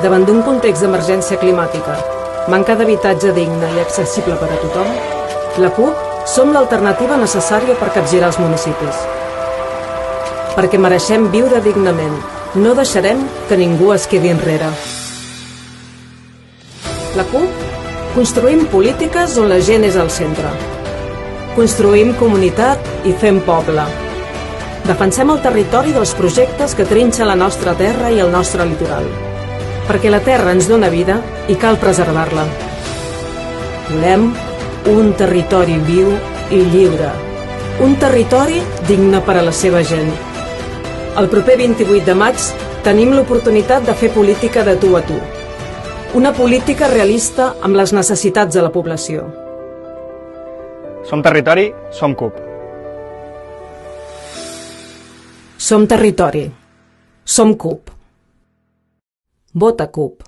Davant d'un context d'emergència climàtica, manca d'habitatge digne i accessible per a tothom, la CUP som l'alternativa necessària per capgirar els municipis. Perquè mereixem viure dignament. No deixarem que ningú es quedi enrere. La CUP construïm polítiques on la gent és al centre. Construïm comunitat i fem poble. Defensem el territori dels projectes que trinxen la nostra terra i el nostre litoral. Perquè la terra ens dona vida i cal preservar-la. Volem un territori viu i lliure. Un territori digne per a la seva gent. El proper 28 de maig tenim l'oportunitat de fer política de tu a tu. Una política realista amb les necessitats de la població. Som territori, som CUP. Som territori. Som CUP. Vota CUP.